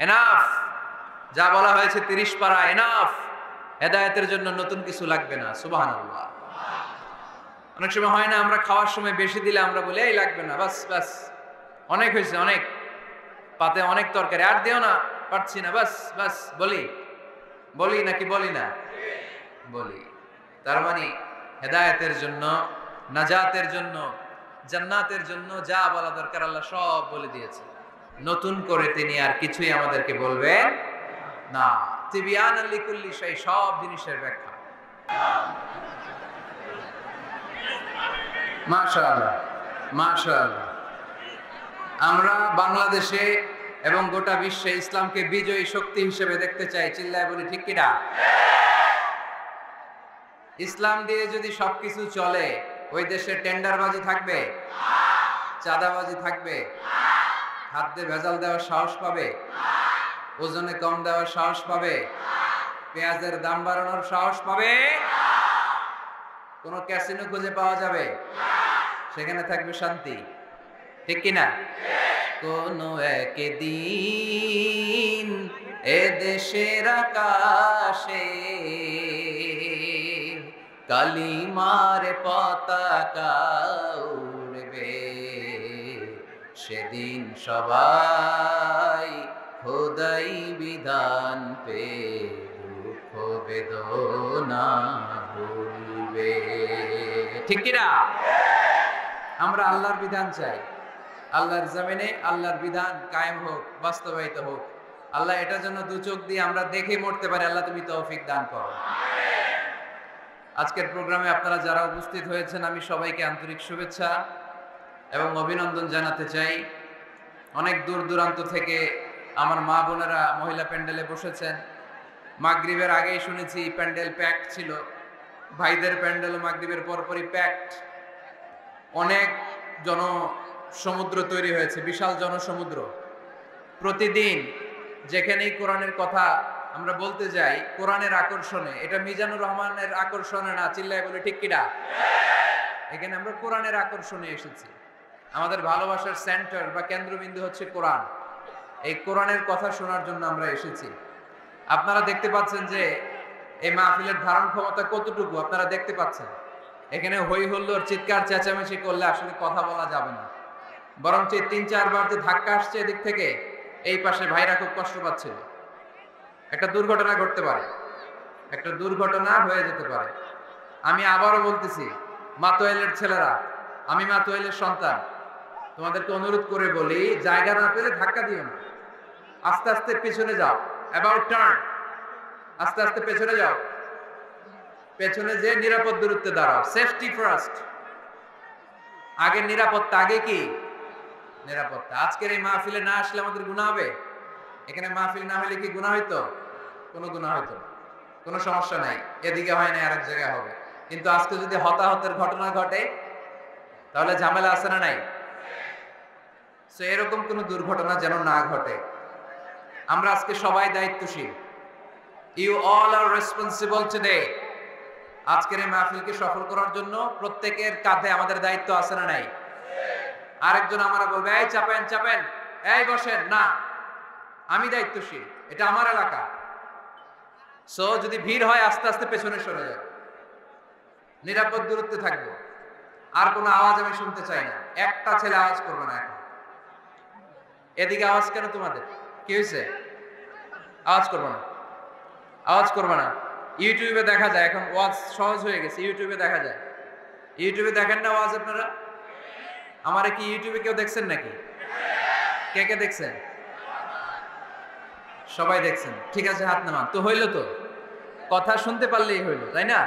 Enough, যা বলা হয়েছে 30 পারা এনাফ। হেদায়েতের জন্য নতুন কিছু লাগবে না। সুবহানাল্লাহ। অনেক সময় হয় না, আমরা খাওয়ার সময় বেশি দিলে আমরা বলি এই লাগবে না, বাস বাস অনেক হয়েছে, অনেক পাতে অনেক তরকারি, আর দিও না, পারছি না, বাস বাস বলি বলি নাকি বলি না? বলি। তার মানে হেদায়েতের জন্য, নাজাতের জন্য, জান্নাতের জন্য যা বলা দরকার আল্লাহ সব বলে দিয়েছে। নতুন করে তিনি আর কিছুই আমাদেরকে বলবেন না। তিবিয়ানাল লিকুল্লি শাই, সব জিনিসের ব্যাখ্যা। মাশাআল্লাহ মাশাআল্লাহ। আমরা বাংলাদেশে এবং গোটা বিশ্বে ইসলামকে বিজয়ী শক্তি হিসেবে দেখতে চাই। চিল্লায় বলি ঠিক কিনা? ইসলাম দিয়ে যদি সবকিছু চলে, ওই দেশে টেন্ডারবাজি থাকবে? চাঁদাবাজি থাকবে? খাদ্যে ভেজাল দেওয়ার সাহস পাবে? ওজনে কম দেওয়ার সাহস পাবে? পেঁয়াজের দাম বাড়ানোর সাহস পাবে? কোন ক্যাসিনো খুঁজে পাওয়া যাবে? সেখানে থাকবে শান্তি, ঠিক কিনা? কোন একদিন এ দেশের আকাশে কালিমার পতাকা উড়বে, সেদিন সবাই খোদাই বিধান পে দুঃখ বেদনা ভুলবে, ঠিক কিনা? আমরা আল্লাহর বিধান চাই। আল্লাহর জমিনে আল্লাহর বিধান কায়েম হোক, বাস্তবায়িত হোক। আল্লাহ এটার জন্য দু চোখ দিয়ে আমরা দেখে মরতে পারি। আল্লাহ তুমি তৌফিক দান করো। আজকের প্রোগ্রামে আপনারা যারা উপস্থিত হয়েছেন, আমি সবাইকে আন্তরিক শুভেচ্ছা এবং অভিনন্দন জানাতে চাই। অনেক দূর দূরান্ত থেকে আমার মা বোনেরা মহিলা প্যান্ডেলে বসেছেন। মাগরিবের আগেই শুনেছি প্যান্ডেল প্যাকড ছিল। ভাইদের প্যান্ডেল মাগরিবের পরপরই প্যাকড। অনেক জনসমুদ্র তৈরি হয়েছে, বিশাল জনসমুদ্র। প্রতিদিন যেখানেই কোরআনের কথা আমরা বলতে যাই, কোরআনের আকর্ষণে, এটা মিজানুর রহমানের আকর্ষণে না, চিল্লায় বলে ঠিক কিনা? এখানে আমরা কোরআনের আকর্ষণে এসেছি। আমাদের ভালোবাসার সেন্টার বা কেন্দ্রবিন্দু হচ্ছে কোরআন। এই কোরআনের কথা শোনার জন্য আমরা এসেছি। আপনারা দেখতে পাচ্ছেন যে এই মাহফিলের ধারণ ক্ষমতা কতটুকু, আপনারা দেখতে পাচ্ছেন। এখানে হই হুল্লোড়, চিৎকার চেঁচামেচি করলে আসলে কথা বলা যাবে না। বরং 3-4 বার যে ধাক্কা আসছে এদিক থেকে, এই পাশে ভাইরা খুব কষ্ট পাচ্ছিল। একটা দুর্ঘটনা ঘটতে পারে, একটা দুর্ঘটনা হয়ে যেতে পারে। আমি আবারও বলতেছি, মাতোয়াইলের ছেলেরা, আমি মাতোয়াইলের সন্তান, তোমাদেরকে অনুরোধ করে বলি, জায়গা না পেলে ধাক্কা দিও না। আস্তে আস্তে পেছনে যাও, অ্যাবাউট টার্ন, আস্তে আস্তে পেছনে যাও। পেছনে যে নিরাপদ দূরত্বে দাঁড়াও। Safety first. আগে নিরাপত্তা, আগে কি? নিরাপত্তা। আজকের এই মাহফিলে না আসলে আমাদের গুনাহ হবে? এখানে মাহফিল না হলে কি গুনাহ হইতো? কোনো গুনাহ হইতো না, কোনো সমস্যা নাই। এদিকে হয় না, আরেক জায়গায় হবে। কিন্তু আজকে যদি হতাহতের ঘটনা ঘটে, তাহলে ঝামেলা আছে না নাই? সো এরকম কোনো দুর্ঘটনা যেন না ঘটে। আমরা আজকে সবাই দায়িত্বশীল। You all are responsible today. আজকের এই মাহফিলকে সফল করার জন্য প্রত্যেকের কাঁধে আমাদের দায়িত্ব আছে না নাই? আরেকজন আমরা বলবে, এই চাপেন চাপেন, এই বসেন, না, আমি দায়িত্বশীল, এটা আমার এলাকা। সো যদি ভিড় হয় আস্তে আস্তে পেছনে সরে যাও, নিরাপদ দূরত্বে থাকবো। আর কোনো আওয়াজ আমি শুনতে চাই না। একটা ছেলে আওয়াজ করবে না এখন। এদিকে আওয়াজ কেন তোমাদের? কি হয়েছে? আওয়াজ করবে না, আওয়াজ করবে না। ইউটিউবে দেখা যায়, এখন ওয়াজ সহজ হয়ে গেছে, ইউটিউবে দেখা যায়। ইউটিউবে দেখেন না ওয়াজ আপনারা? আমারে কি ইউটিউবে কেউ দেখছেন নাকি? কে কে দেখছেন? সবাই দেখছেন, ঠিক আছে, হাত নামান। তো হইলো তো, কথা শুনতে পারলেই হইলো, তাই না?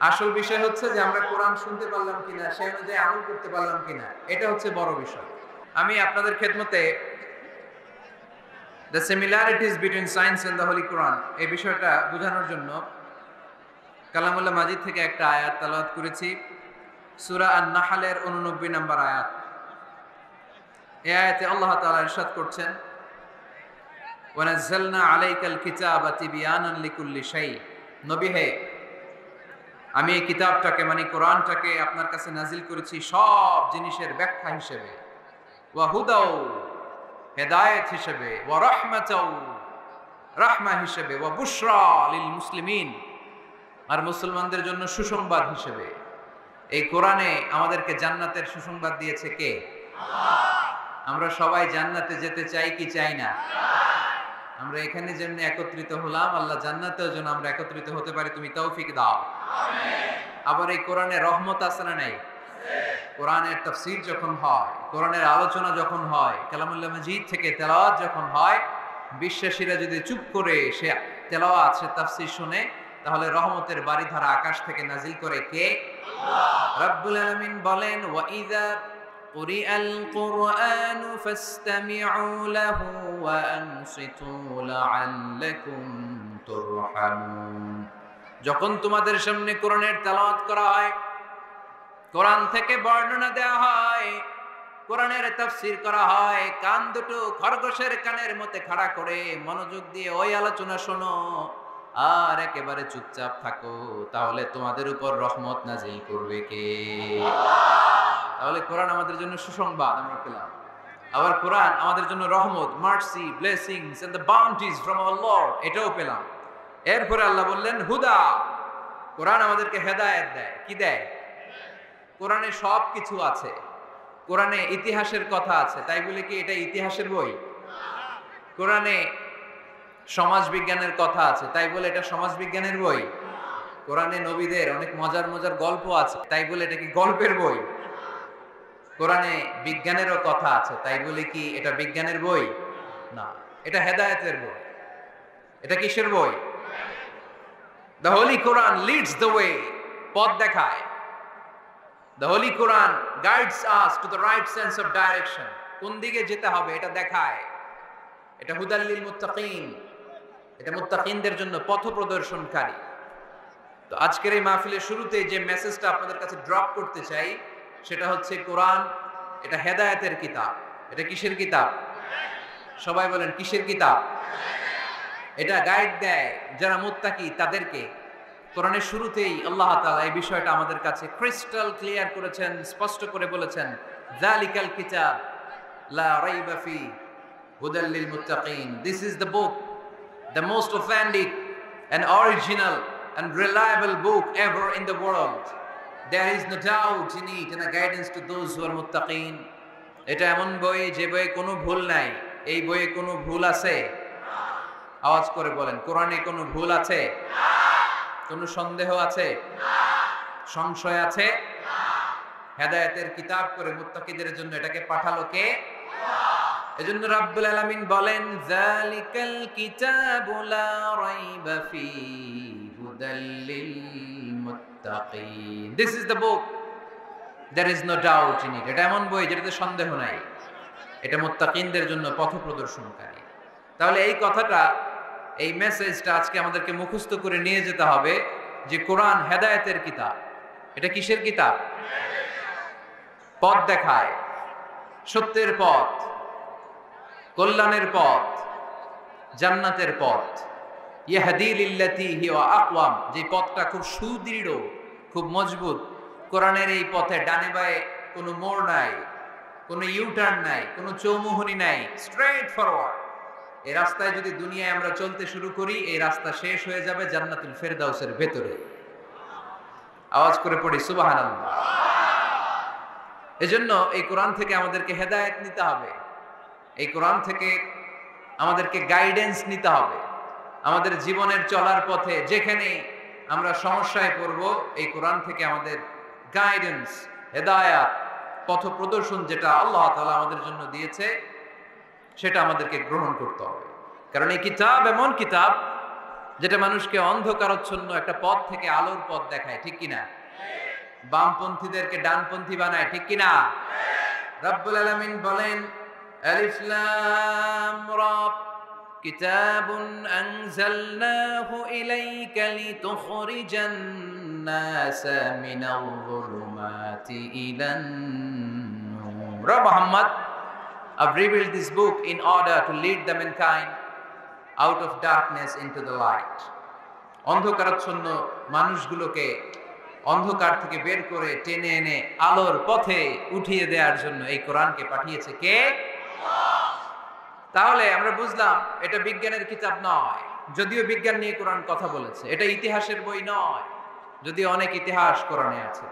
আসল বিষয় হচ্ছে যে আমরা কোরআন শুনতে পারলাম কিনা, সেই অনুযায়ী আমল করতে পারলাম কিনা, এটা হচ্ছে বড় বিষয়। আমি আপনাদের খেদমতে the similarities between science and the Holy Quran এই বিষয়টা বোঝানোর জন্য কালামুল্লাহ মাজিদ থেকে একটা আয়াত তেলাওয়াত করেছি। সূরা আন-নাহলের 89 নম্বর আয়াত। এই আয়াতে আল্লাহ তাআলা ইরশাদ করছেন, ওয়া নাযালনা আলাইকাল কিতাবা তিবয়ানান লিকুল্লি শাই। নবী হে, আমি এই কিতাবটাকে মানে কোরআনটাকে আপনার কাছে নাজিল করেছি সব জিনিসের ব্যাখ্যা হিসেবে। ওয়া হুদাও, হেদায়েত হিসেবে, ওয়া রাহমাতাও, রাহমা হিসেবে, ওয়া বুশরা লিল মুসলিমিন, আর মুসলমানদের জন্য সুসংবাদ হিসেবে। এই কোরআনে আমাদেরকে জান্নাতের সুসংবাদ দিয়েছে কে? আমরা সবাই জান্নাতে যেতে চাই কি চাই না? আমরা এখানে যেমনি একত্রিত হলাম, আল্লাহ জান্নাতেও যেন আমরা একত্রিত হতে পারি, তুমি তৌফিক দাও। আবার এই কোরআনে রহমত আছে না নাই? কোরআনের তাফসীর যখন হয়, কোরআনের আলোচনা যখন হয়, কালামুল্লাহ মাজিদ থেকে তেলাওয়াত যখন হয়, বিশ্বাসীরা যদি চুপ করে সে তেলাওয়াত, সে তাফসীর শুনে, তাহলে রহমতের বারিধারা আকাশ থেকে নাজিল করে কে? রব্বুল আলামিন বলেন, ওয়া ইযা কুরিআল কুরআনু ফাসতামিউ লাহু ওয়া আনসিতু লাআল্লাকুম তুরহামুন। যখন তোমাদের সামনে কোরআনের তেলাওয়াত করা হয়, কোরআন থেকে বর্ণনা দেওয়া হয়, কোরআনের তাফসীর করা হয়, কান দুটো খরগোশের কানের মধ্যে খাড়া করে মনোযোগ দিয়ে ওই আলোচনা শোনো আর একেবারে চুপচাপ থাকো, তাহলে তোমাদের উপর রহমত নাজিল করবে কে? তাহলে কোরআন আমাদের জন্য সুসংবাদ আমরা পেলাম। আবার কোরআন আমাদের জন্য রহমত, mercy, blessings and the bounties from our lord, এটাও পেলাম। এরপরে আল্লাহ বললেন হুদা, কোরআন আমাদেরকে হেদায়েত দেয়। কি দেয়? কোরআনে সব কিছু আছে। কোরআনে ইতিহাসের কথা আছে, তাই বলে কি এটা ইতিহাসের বই? কোরআনে সমাজ বিজ্ঞানের কথা আছে, তাই বলে এটা সমাজ বিজ্ঞানের বই? কোরআনে নবীদের অনেক মজার মজার গল্প আছে, তাই বলে এটা কি গল্পের বই? কোরআনে বিজ্ঞানেরও কথা আছে, তাই বলে কি এটা বিজ্ঞানের বই? না, এটা হেদায়েতের বই। এটা কিসের বই? The Holy Quran leads the way, পথ দেখায়। The Holy Quran guides us to the right sense of direction, কোন দিকে যেতে হবে এটা দেখায়। এটা হুদাল লিল মুত্তাকিন, এটা মুত্তাকিনদের জন্য পথ প্রদর্শনকারী। তো আজকের এই মাহফিলের শুরুতে যে মেসেজটা আপনাদের কাছে ড্রপ করতে চাই, সেটা হচ্ছে কোরআন এটা হেদায়েতের কিতাব। এটা কিসের কিতাব? সবাই বলেন কিসের কিতাব? এটা গাইড দেয় যারা মুত্তাকি তাদেরকে। কোরআনের শুরুতেই আল্লাহ তাআলা এই বিষয়টা আমাদের কাছে ক্রিস্টাল ক্লিয়ার করেছেন, স্পষ্ট করে বলেছেন, যালিকাল কিতাব লা রাইবা ফি হুদাল লিল মুত্তাকিন। This is the book, the most authentic and original and reliable book ever in the world. There is no doubt in it and a guidance to those who are muttaqin. এটা এমন বই যে বইয়ে কোনো ভুল নাই। এই বইয়ে কোনো ভুল আছে? আওয়াজ করে বলেন, কোরআনে কোনো ভুল আছে? কোনো সন্দেহ আছে? সংশয় আছে? হেদায়েতের কিতাব করে মুত্তাকিদের জন্য এটাকে পাঠালো কে? এজন্য রাব্বুল আলামিন বলেন, যালিকাল কিতাবু লা রাইবা ফি হুদাল লিল মুত্তাকিন। This is the book, there is no doubt in it. এটা এমন বই যেটাতে সন্দেহ নাই। এটা মুত্তাকিনদের জন্য পথ প্রদর্শনকারী। তাহলে এই কথাটা, এই মেসেজটা আজকে আমাদেরকে মুখস্থ করে নিয়ে যেতে হবে যে কোরআন হেদায়েতের কিতাব। এটা কিসের কিতাব? পথ দেখায়, সত্যের পথ, কল্যাণের পথ, জান্নাতের পথ। ইয়াহদি লিল্লাতি হিয়া আকওয়াম, যে পথটা খুব সুদৃঢ়, খুব মজবুত। কোরআনের এই পথে ডানে বায়ে কোনো মোড় নাই, কোনো ইউটার্ন নাই, কোনো চৌমুহনী নাই, স্ট্রেট ফরওয়ার্ড। এই রাস্তায় যদি দুনিয়ায় আমরা চলতে শুরু করি, এই রাস্তা শেষ হয়ে যাবে জান্নাতুল ফেরদাউসের ভেতরে। আওয়াজ করে পড়ি সুবহানাল্লাহ। এজন্য এই কোরআন থেকে আমাদেরকে হেদায়েত নিতে হবে, এই কোরআন থেকে আমাদেরকে গাইডেন্স নিতে হবে। আমাদের জীবনের চলার পথে যেখানে আমরা সমস্যায় পড়ব, এই কোরআন থেকে আমাদের গাইডেন্স, হেদায়াত, পথ প্রদর্শন যেটা আল্লাহ তাআলা আমাদের জন্য দিয়েছে, সেটা আমাদেরকে গ্রহণ করতে হবে। কারণ এই কিতাব এমন কিতাব যেটা মানুষকে অন্ধকারচ্ছন্ন একটা পথ থেকে আলোর পথ দেখায়, ঠিক কিনা? বামপন্থীদেরকে ডানপন্থী বানায়, ঠিক কিনা? রব্বুল আলামিন বলেন, আলিফ লাম রা, কিতাবুন আনজালনাহু ইলাইকা লিতুখরিজান নাসা মিনাল যুলুমাতি ইলান নূর। Muhammad, I've revealed this book in order to lead the mankind out of darkness into the light. অন্ধকারাচ্ছন্ন মানুষগুলোকে অন্ধকার থেকে বের করে টেনে এনে আলোর পথে উঠিয়ে দেওয়ার জন্য এই কোরআনকে পাঠিয়েছে কে? তাহলে আমরা বুঝলাম এটা বিজ্ঞানের কিতাব নয়, যদিও বিজ্ঞান নিয়ে কোরআন কথা বলেছে। এটা ইতিহাসের বই নয়, যদিও অনেক ইতিহাস কোরআনে আছে।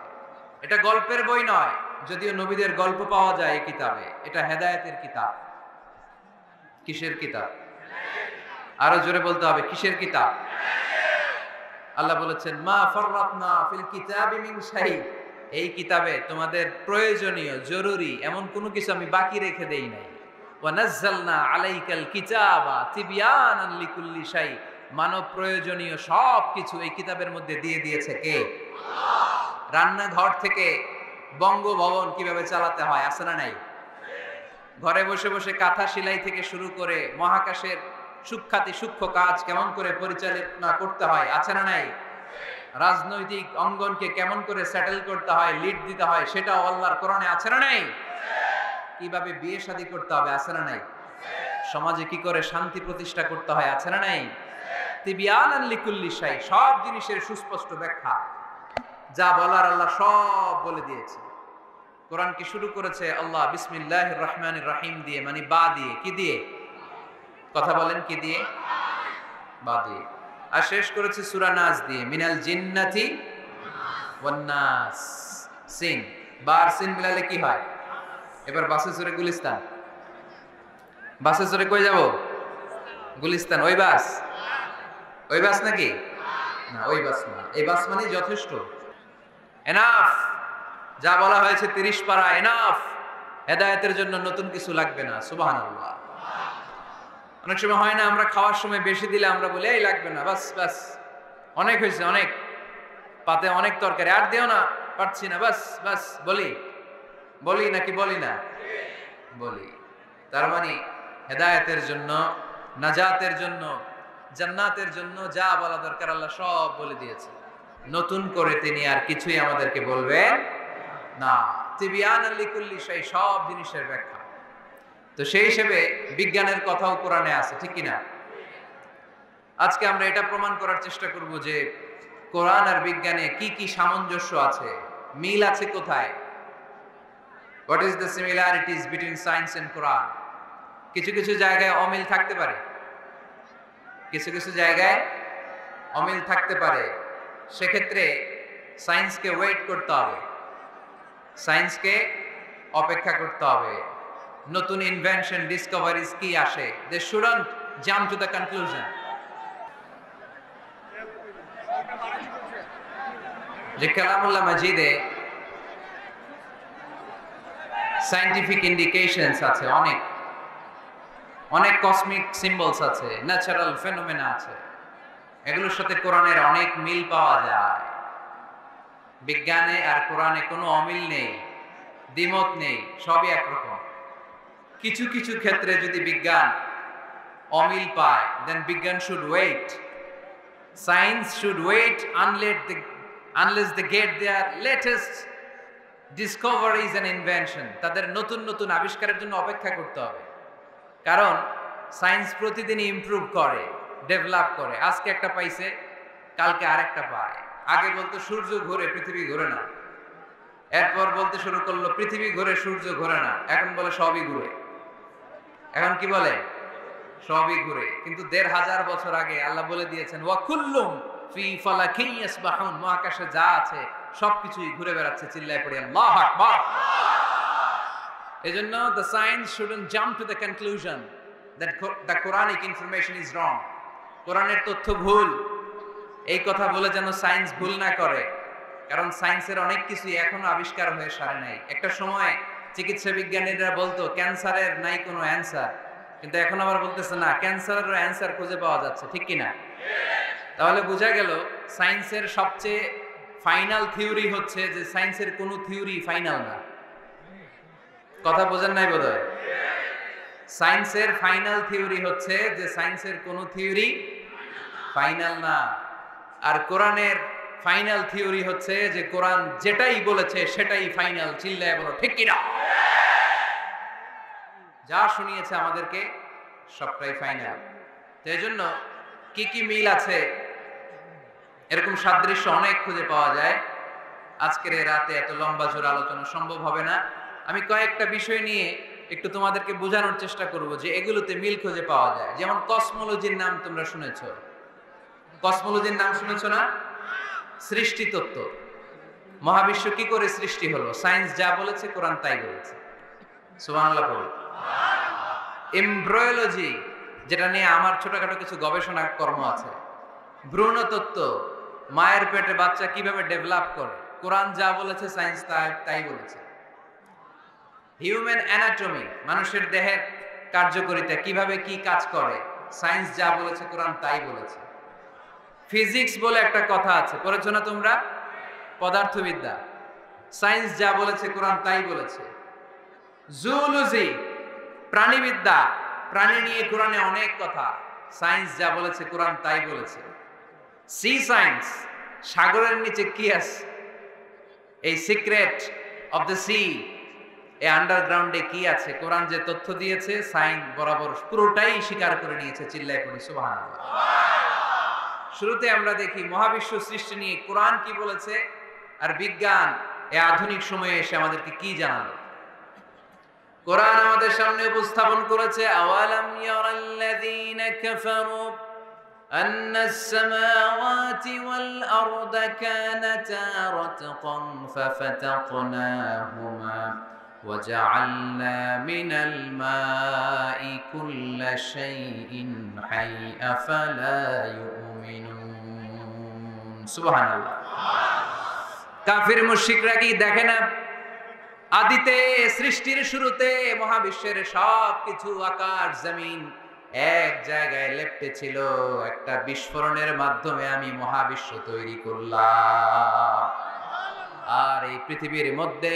এটা গল্পের বই নয়, যদিও নবীদের গল্প পাওয়া যায় এই কিতাবে। এটা হেদায়েতের কিতাব। কিসের কিতাব? আরো জোরে বলতে হবে, কিসের কিতাব? আল্লাহ বলেছেন মা ফাররাতনা ফিল কিতাবি মিন শাই, এই কিতাবে তোমাদের প্রয়োজনীয় জরুরি এমন কোনো কিছু আমি বাকি রেখে দেই নাই। ওয়া নাযালনা আলাইকাল কিতাবা তিবয়ানান লিকুল্লি শাই, মানব প্রয়োজনীয় সব কিছু এই কিতাবের মধ্যে দিয়ে দিয়েছে কে? আল্লাহ। রান্নাঘর থেকে বঙ্গভবন কিভাবে চালাতে হয় আছে না নাই? ঘরে বসে বসে কাঁথা সেলাই থেকে শুরু করে মহাকাশের সূক্ষ্মাতি সূক্ষ্ম কাজ কেমন করে পরিচালনা করতে হয় আছে না নাই? রাজনৈতিক অঙ্গনকে কেমন করে সেটেল করতে হয়, লিড দিতে হয়, সেটাও আল্লাহর কোরআনে আছে না নাই? কিভাবে বিয়ে শাদী করতে হবে আছে না নাই? সমাজে কি করে শান্তি প্রতিষ্ঠা করতে হয় আছে না নাই? তিবিয়ানান লিকুল্লি শাই, সব জিনিসের সুস্পষ্ট ব্যাখ্যা। যা বলার আল্লাহ সব বলে দিয়েছে। কোরআন কি শুরু করেছে আল্লাহ বিসমিল্লাহির রহমানির রহিম দিয়ে, মানে বা দিয়ে। কি দিয়ে? কথা বলেন, কি দিয়ে? বা দিয়ে। আর শেষ করেছে সূরা নাস দিয়ে, মিনাল জিন্নাতি ওয়ান নাস। সিন, বার সিন মিলালে কি হয়? এবার বাসে চড়ে গুলিস্তান। বাসে চড়ে কই যাব? গুলিস্তান। ওই বাস? ওই বাস নাকি? না, ওই বাস না। এই বাস মানে যথেষ্ট, এনাফ। যা বলা হয়েছে 30 পারা এনাফ। হেদায়েতের জন্য নতুন কিছু লাগবে না। সুবহানাল্লাহ। অনেক সময় হয় না, আমরা খাওয়ার সময় বেশি দিলে আমরা বলি এই লাগবে না, বাস বাস, অনেক হয়েছে, অনেক পাতে অনেক তরকারি, আর দিও না, পারছি না, বাস বাস। বলি বলি নাকি বলি না? বলি। তার মানে হেদায়েতের জন্য, নাজাতের জন্য, জান্নাতের জন্য যা বলা দরকার আল্লাহ সব বলে দিয়েছে। নতুন করে তিনি আর কিছুই আমাদেরকে বলবেন না। তিবিয়ানান লিকুল্লি শাই, সব জিনিসের ব্যাখ্যা। তো সেই হিসেবে বিজ্ঞানের কথাও কোরআনে আছে, ঠিক কিনা? আজকে আমরা এটা প্রমাণ করার চেষ্টা করব যে কোরআন আর বিজ্ঞানে কি কি সামঞ্জস্য আছে, মিল আছে কোথায়। What is the similarities between science and Quran. কিছু কিছু জায়গায় অমিল থাকতে পারে, কিছু কিছু জায়গায় অমিল থাকতে পারে। সেক্ষেত্রে সায়েন্সকে ওয়েট করতে হবে, সায়েন্সকে অপেক্ষা করতে হবে। নতুন ইনভেনশন, ডিসকভারিজ কি আসে, they shouldn't jump to the conclusion. যে কালামুল্লাহ মাজিদে সায়েন্টিফিক ইন্ডিকেশনস আছে, অনেক অনেক কসমিক সিম্বলস আছে, ন্যাচারাল ফেনোমেনা আছে, এগুলোর সাথে কোরআনের অনেক মিল পাওয়া যায়। বিজ্ঞানে আর কোরআনে কোনো অমিল নেই, দ্বিমত নেই, সবই একরকম। কিছু কিছু ক্ষেত্রে যদি বিজ্ঞান অমিল পায়, দেন বিজ্ঞান should wait, science should wait unless they get their latest discoveries and invention, তাদের নতুন নতুন আবিষ্কারের জন্য অপেক্ষা করতে হবে। কারণ সায়েন্স প্রতিদিন ইমপ্রুভ করে, ডেভেলপ করে। আজকে একটা পাইছে, কালকে আরেকটা পায়। আগে বলতো সূর্য ঘোরে, পৃথিবী ঘোরে না। এরপর বলতে শুরু করলো পৃথিবী ঘোরে, সূর্য ঘোরে না। এখন বলে সবই ঘুরে। এখন কি বলে? সবই ঘুরে। কিন্তু ১৫০০ বছর আগে আল্লাহ বলে দিয়েছেন ওয়া কুল্লুম ফি ফালাকিন ইয়াসবাহুন, মহাকাশে যা আছে সবকিছুই ঘুরে বেড়াচ্ছে। চিল্লায় পড়ি আল্লাহু আকবার। এজন্য the science shouldn't jump to the conclusion that the Quranic information is wrong. কোরআনের তথ্য ভুল, এই কথা বলে যেন সায়েন্স ভুল না করে। কারণ সায়েন্সের অনেক কিছুই এখনো আবিষ্কার হয়ে সারে নাই। একটা সময় চিকিৎসা বিজ্ঞানীরা বলতো ক্যান্সারের নাই কোনো অ্যান্সার, কিন্তু এখন আবার বলতেছে না, ক্যান্সারেরও অ্যান্সার খুঁজে পাওয়া যাচ্ছে, ঠিক কিনা? তাহলে বোঝা গেল সায়েন্সের সবচেয়ে ফাইনাল থিওরি হচ্ছে যে সায়েন্সের কোনো থিওরি ফাইনাল না। কথা বোঝেন নাই বোধহয়? সায়েন্সের ফাইনাল থিওরি হচ্ছে যে সায়েন্সের কোনো থিওরি ফাইনাল না। আর কোরআনের ফাইনাল থিওরি হচ্ছে যে কোরআন যেটাই বলেছে সেটাই ফাইনাল। চিল্লায় বলো ঠিক কিনা? যা শুনিয়েছে আমাদেরকে সবটাই ফাইনাল। তো এই জন্য কি কি মিল আছে, এরকম সাদৃশ্য অনেক খুঁজে পাওয়া যায়। আজকের এই রাতে এত লম্বা জোর আলোচনা সম্ভব হবে না। আমি কয়েকটা বিষয় নিয়ে একটু তোমাদেরকে বোঝানোর চেষ্টা করব যে এগুলোতে মিল খুঁজে পাওয়া যায়। যেমন কসমোলজির নাম তোমরা শুনেছো, কসমোলজির নাম শুনেছো না? সৃষ্টি তত্ত্ব, মহাবিশ্ব কি করে সৃষ্টি হলো, সায়েন্স যা বলেছে কোরআন তাই বলেছে। সুবহানাল্লাহ পড়ো। এমব্রিওলজি, যেটা নিয়ে আমার ছোটখাটো কিছু গবেষণা কর্ম আছে। ভ্রূণতত্ত্ব, মায়ের পেটে বাচ্চা কিভাবে ডেভেলপ করে, কোরআন যা বলেছে সায়েন্স তাই বলেছে। হিউম্যান অ্যানাটমি, মানুষের দেহের কার্যকারিতা কিভাবে কি কাজ করে, সায়েন্স যা বলেছে কোরআন তাই বলেছে। ফিজিক্স বলে একটা কথা আছে, পড়েছো না তোমরা? পদার্থবিদ্যা, সায়েন্স যা বলেছে কোরআন তাই বলেছে। জুলজি, প্রাণীবিদ্যা, প্রাণী নিয়ে কোরআনে অনেক কথা, সায়েন্স যা বলেছে কোরআন তাই বলেছে। সি সায়েন্স, সাগরের নিচে কি আছে, এই সিক্রেট অফ দ্য সি, এই আন্ডারগ্রাউন্ডে কি আছে, কোরআন যে তথ্য দিয়েছে সায়েন্স বরাবর পুরোটাই স্বীকার করে নিয়েছে। চিল্লায় পড়ি সুবহানাল্লাহ। শুরুতে আমরা দেখি মহাবিশ্ব সৃষ্টি নিয়ে কোরআন কি বলেছে, আর বিজ্ঞান এই আধুনিক সময়ে এসে আমাদেরকে কি জানালো। কোরআন আমাদের সামনে উপস্থাপন করেছে, আওয়ালাম ইয়ারাল্লাযীনা কাফারু আন্নাস সামাওয়াতি ওয়াল আরদা কানাতা রাতকান ফাফাতাকনাহুমা ওয়াজআলনা মিনাল মাই কুল্লা শাইইন হাই আফালা ইউমিনুন। সুবহানাল্লাহ। কাফির মুশরিকরা কি দেখে না আদিতে সৃষ্টির শুরুতে মহাবিশ্বের সবকিছু আকাশ জমিন এক জায়গায় লেপ্টে ছিল, একটা বিস্ফোরণের মাধ্যমে আমি মহাবিশ্ব তৈরি করলাম। আর এই পৃথিবীর মধ্যে,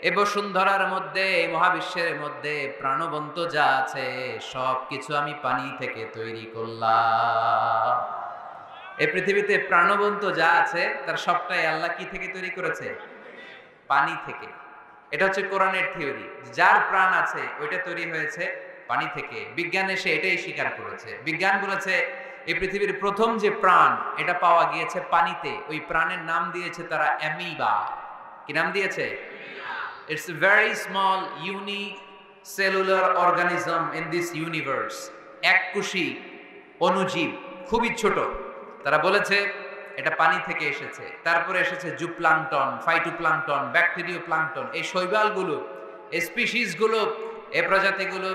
এই বসুন্ধরার মধ্যে, এই মহাবিশ্বের মধ্যে প্রাণবন্ত যা আছে সবকিছু আমি পানি থেকে তৈরি করলাম। এই পৃথিবীতে প্রাণবন্ত যা আছে তার সবটাই আল্লাহ কি থেকে তৈরি করেছে? পানি থেকে। এটা হচ্ছে কোরআনের থিওরি, যার প্রাণ আছে ওইটা তৈরি হয়েছে পানি থেকে। বিজ্ঞান এসে এটাই স্বীকার করেছে। বিজ্ঞান বলেছে এই পৃথিবীর প্রথম যে প্রাণ এটা পাওয়া গিয়েছে পানিতে। ওই প্রাণের নাম দিয়েছে তারা অ্যামিবা। কি নাম দিয়েছে? It's a very small unicellular organism in this universe. এককোষী অণুজীব, খুবই ছোট। তারা বলেছে এটা পানি থেকে এসেছে। তারপরে এসেছে জুপ্লাঙ্কটন, ফাইটোপ্লাঙ্কটন, ব্যাকটেরিয়া প্লাঙ্কটন। এই শৈবালগুলো, এই স্পিসিসগুলো, এই প্রজাতিগুলো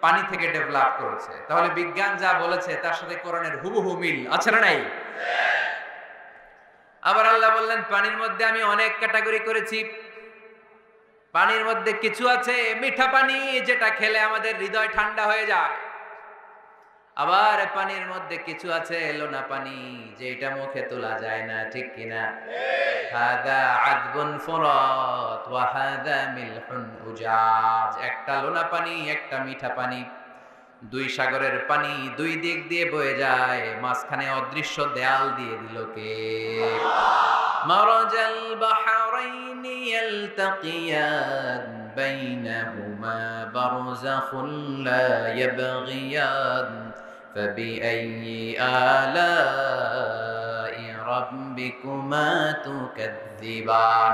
পানি থেকে ডেভেলপ করেছে। তাহলে বিজ্ঞান যা বলেছে তার সাথে কোরআনের হুবহু মিল আছে না নাই? আবার আল্লাহ বললেন পানির মধ্যে আমি অনেক ক্যাটাগরি করেছি। পানির মধ্যে কিছু আছে মিঠা পানি, যেটা খেলে আমাদের হৃদয় ঠান্ডা হয়ে যায়। আবার পানির মধ্যে কিছু আছে লোনা পানি, যেটা মুখে তোলা যায় না, ঠিক কিনা? হাদা আযবুন ফুরাত ওয়া হাদা মিলহুন উজাজ। একটা লোনা পানি, একটা মিঠা পানি, দুই সাগরের পানি দুই দিক দিয়ে বয়ে যায়, মাঝখানে অদৃশ্য দেয়াল দিয়ে দিল কে? মারাজাল বাহরাইনি ইয়ালতাকিয়ান বাইনাহুমা বারযাখুন লা ইয়াবগিয়ান ফাবিআইয়ি আলাই রাব্বিকুমা তুকাযযিবান।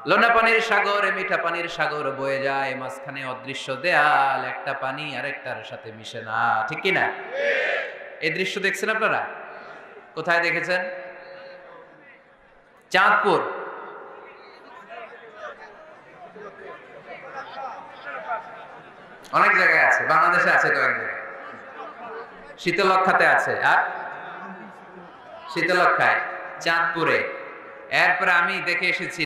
লোনা পানির সাগর, মিঠা পানির সাগর বয়ে যায়, মাঝখানে অদৃশ্য দেয়াল, একটা পানি আরেকটার সাথে মিশে না, ঠিক কি না? এই দৃশ্য দেখছেন আপনারা? কোথায় দেখেছেন? চাঁদপুর। অনেক জায়গায় আছে, বাংলাদেশে আছে কয়েক জায়গায়। শীতলক্ষাতে আছে, আর শীতলক্ষায়, চাঁদপুরে। এরপরে আমি দেখে এসেছি